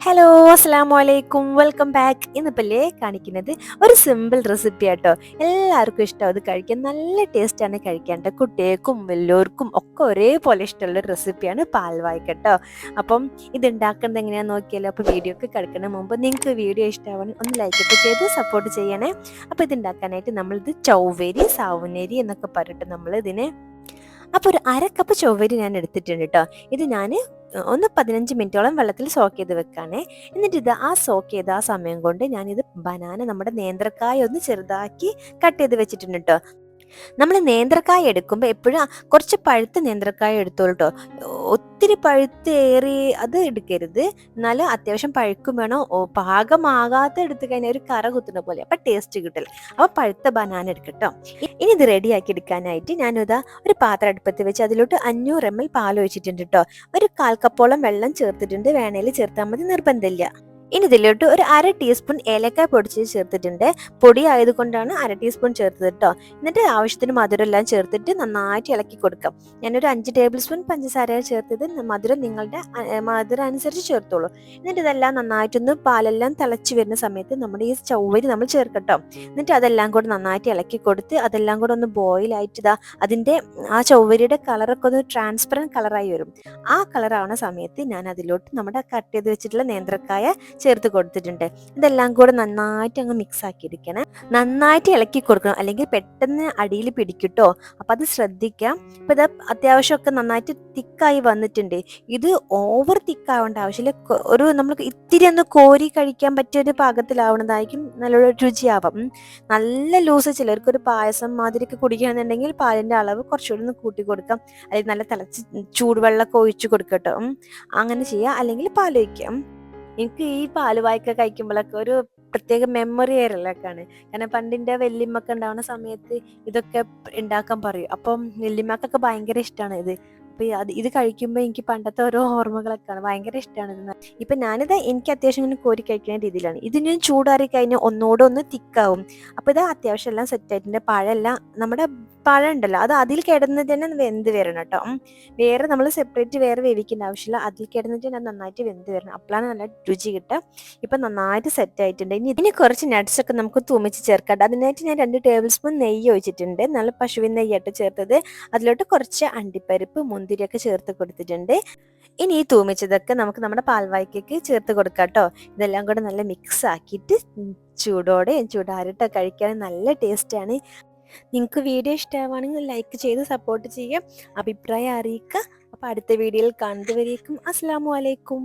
Hello, അസ്സലാമു അലൈക്കും. Welcome back. ഇന്നിപ്പല്ലേ കാണിക്കുന്നത് ഒരു സിമ്പിൾ റെസിപ്പി ആട്ടോ. എല്ലാവർക്കും ഇഷ്ടം അത് കഴിക്കാൻ. നല്ല ടേസ്റ്റാണ് കഴിക്കാൻ ട്ടോ. കുട്ടികൾക്കും വലിയവർക്കും ഒക്കെ ഒരേപോലെ ഇഷ്ടമുള്ള ഒരു റെസിപ്പിയാണ് പാൽവായ്ക്ക ട്ടോ. അപ്പം ഇത് ഉണ്ടാക്കുന്നത് എങ്ങനെയാണെന്ന് നോക്കിയാലോ. അപ്പോൾ വീഡിയോക്ക് കിടക്കുന്ന മുമ്പ് നിങ്ങൾക്ക് വീഡിയോ ഇഷ്ടമാവണം ഒന്ന് ലൈക്കൊക്കെ ചെയ്ത് സപ്പോർട്ട് ചെയ്യണേ. അപ്പോൾ ഇത് ഉണ്ടാക്കാനായിട്ട് നമ്മളിത് ചൗവരി സാവുനരി എന്നൊക്കെ പറഞ്ഞിട്ട് നമ്മളിതിനെ അപ്പോൾ ഒരു അരക്കപ്പ് ചൊവ്വരി ഞാൻ എടുത്തിട്ടുണ്ട് കേട്ടോ. ഇത് ഞാൻ ഒന്ന് 15 മിനിറ്റോളം വെള്ളത്തിൽ സോക്ക് ചെയ്ത് വെക്കാനേ. എന്നിട്ട് ഇത് സോക്ക് ചെയ്ത സമയം കൊണ്ട് ഞാനിത് ബനാന നമ്മുടെ നേന്ത്രക്കായ ഒന്ന് ചെറുതാക്കി കട്ട് ചെയ്ത് വെച്ചിട്ടുണ്ട് കേട്ടോ. നമ്മൾ നേന്ത്രക്കായ എടുക്കുമ്പോൾ എപ്പോഴും കുറച്ച് പഴുത്ത നേന്ത്രക്കായ എടുത്തോളൂ കേട്ടോ. ഒത്തിരി പഴുത്തേറി അത് എടുക്കരുത്. എന്നാലും അത്യാവശ്യം പഴുക്കും വേണം. പാകമാകാത്ത എടുത്തു കഴിഞ്ഞാൽ ഒരു കറ കുത്തുന്ന പോലെ അപ്പം ടേസ്റ്റ് കിട്ടില്ല. അപ്പോൾ പഴുത്ത ബനാന എടുക്കട്ടോ. ഇനി ഇത് റെഡിയാക്കി എടുക്കാനായിട്ട് ഞാനിതാ ഒരു പാത്രം അടുപ്പത്ത് വെച്ച് അതിലോട്ട് 500 ml പാൽ ഒഴിച്ചിട്ടുണ്ട് കേട്ടോ. ഒരു 1/4 കപ്പോളം വെള്ളം ചേർത്തിട്ടുണ്ട്. വേണേൽ ചേർത്താൽ മതി, നിർബന്ധമില്ല. ഇനി ഇതിലോട്ട് ഒരു 1/2 ടീസ്പൂൺ ഏലക്കായ പൊടിച്ച് ചേർത്തിട്ടുണ്ട്. പൊടി ആയതുകൊണ്ടാണ് 1/2 ടീസ്പൂൺ ചേർത്തത് കേട്ടോ. എന്നിട്ട് ആവശ്യത്തിന് മധുരം എല്ലാം ചേർത്തിട്ട് നന്നായിട്ട് ഇളക്കി കൊടുക്കാം. ഞാനൊരു 5 ടേബിൾ സ്പൂൺ പഞ്ചസാര ചേർത്തത്. മധുരം നിങ്ങളുടെ മധുരം അനുസരിച്ച് ചേർത്തോളൂ. എന്നിട്ട് ഇതെല്ലാം നന്നായിട്ടൊന്ന് പാലെല്ലാം തിളച്ച് വരുന്ന സമയത്ത് നമ്മുടെ ഈ ചൗവരി നമ്മൾ ചേർക്കട്ടോ. എന്നിട്ട് അതെല്ലാം കൂടെ നന്നായിട്ട് ഇളക്കി കൊടുത്ത് അതെല്ലാം കൂടെ ഒന്ന് ബോയിലായിട്ട് അതിൻ്റെ ആ ചൗവരിയുടെ കളറൊക്കെ ഒന്ന് ട്രാൻസ്പെറൻറ്റ് കളറായി വരും. ആ കളറാവുന്ന സമയത്ത് ഞാൻ അതിലോട്ട് നമ്മുടെ കട്ട് ചെയ്ത് വെച്ചിട്ടുള്ള നേന്ത്രക്കായ ചേർത്ത് കൊടുത്തിട്ടുണ്ട്. ഇതെല്ലാം കൂടെ നന്നായിട്ട് അങ്ങ് മിക്സ് ആക്കി എടുക്കണം. നന്നായിട്ട് ഇളക്കി കൊടുക്കണം, അല്ലെങ്കിൽ പെട്ടെന്ന് അടിയിൽ പിടിക്കട്ടോ. അപ്പം അത് ശ്രദ്ധിക്കാം. ഇപ്പം ഇത് അത്യാവശ്യമൊക്കെ നന്നായിട്ട് തിക്കായി വന്നിട്ടുണ്ട്. ഇത് ഓവർ തിക്കാവേണ്ട ആവശ്യമില്ല. ഒരു നമ്മൾ ഇത്തിരി ഒന്ന് കോരി കഴിക്കാൻ പറ്റിയ ഒരു പാകത്തിലാവുന്നതായിരിക്കും നല്ലൊരു രുചിയാവാം. നല്ല ലൂസ് ചിലർക്കൊരു പായസം മാതിരിയൊക്കെ കുടിക്കുകയാണെന്നുണ്ടെങ്കിൽ പാലിൻ്റെ അളവ് കുറച്ചുകൂടി ഒന്ന് കൂട്ടി കൊടുക്കാം. അല്ലെങ്കിൽ നല്ല തിളച്ച് ചൂടുവെള്ളമൊക്കെ ഒഴിച്ച് കൊടുക്കട്ടോ. അങ്ങനെ ചെയ്യാം. അല്ലെങ്കിൽ പാലൊഴിക്കാം. എനിക്ക് ഈ പാലുവായ്ക്ക കഴിക്കുമ്പോഴൊക്കെ ഒരു പ്രത്യേക മെമ്മറി ഏറലൊക്കെയാണ്. കാരണം പണ്ടിൻ്റെ വല്യമ്മൊക്കെ ഉണ്ടാവുന്ന സമയത്ത് ഇതൊക്കെ ഉണ്ടാക്കാൻ പറയും. അപ്പം വല്യമ്മക്കൊക്കെ ഭയങ്കര ഇഷ്ടമാണ് ഇത്. അപ്പം ഇത് കഴിക്കുമ്പോൾ എനിക്ക് പണ്ടത്തെ ഓരോ ഓർമ്മകളൊക്കെയാണ്. ഭയങ്കര ഇഷ്ടമാണ് ഇത്. ഇപ്പം ഞാനിത് എനിക്ക് അത്യാവശ്യം ഇങ്ങനെ കോരി കഴിക്കുന്ന രീതിയിലാണ്. ഇത് ഞാൻ ചൂടാറി കഴിഞ്ഞാൽ ഒന്നുകൂടെ ഒന്ന് തിക്കാവും. അപ്പോൾ ഇത് അത്യാവശ്യം എല്ലാം സെറ്റായിട്ടുണ്ട്. പഴമെല്ലാം നമ്മുടെ പഴം ഉണ്ടല്ലോ അത് അതിൽ കിടന്നിട്ട് തന്നെ വെന്ത് വരണം കേട്ടോ. വേറെ നമ്മൾ സെപ്പറേറ്റ് വേറെ വേവിക്കേണ്ട ആവശ്യമില്ല. അതിൽ കിടന്നിട്ട് തന്നെ നന്നായിട്ട് വെന്ത് വരണം. അപ്പോഴാണ് നല്ല രുചി കിട്ടുക. ഇപ്പം നന്നായിട്ട് സെറ്റ് ആയിട്ടുണ്ട്. ഇനി കുറച്ച് നട്ട്സ് ഒക്കെ നമുക്ക് തൂമിച്ച് ചേർക്കാം. അതിനായിട്ട് ഞാൻ 2 ടേബിൾ സ്പൂൺ നെയ്യ് ഒഴിച്ചിട്ടുണ്ട്. നല്ല പശുവിൻ നെയ്യായിട്ട് ചേർത്തത്. അതിലോട്ട് കുറച്ച് അണ്ടിപ്പരിപ്പ് മുന്തിരിയൊക്കെ ചേർത്ത് കൊടുത്തിട്ടുണ്ട്. ഇനി ഈ തൂമിച്ചതൊക്കെ നമുക്ക് നമ്മുടെ പാൽവായ്ക്കയ്ക്ക് ചേർത്ത് കൊടുക്കാം കേട്ടോ. ഇതെല്ലാം കൂടെ നല്ല മിക്സ് ആക്കിയിട്ട് ചൂടോടെ ചൂടാറിട്ട് കഴിക്കാൻ നല്ല ടേസ്റ്റാണ്. നിങ്ങൾക്ക് വീഡിയോ ഇഷ്ടമാവുകയാണെങ്കിൽ ലൈക്ക് ചെയ്ത് സപ്പോർട്ട് ചെയ്യുക, അഭിപ്രായം അറിയിക്കുക. അപ്പോൾ അടുത്ത വീഡിയോയിൽ കാണുന്നതുവരേക്കും അസ്സലാമു അലൈക്കും.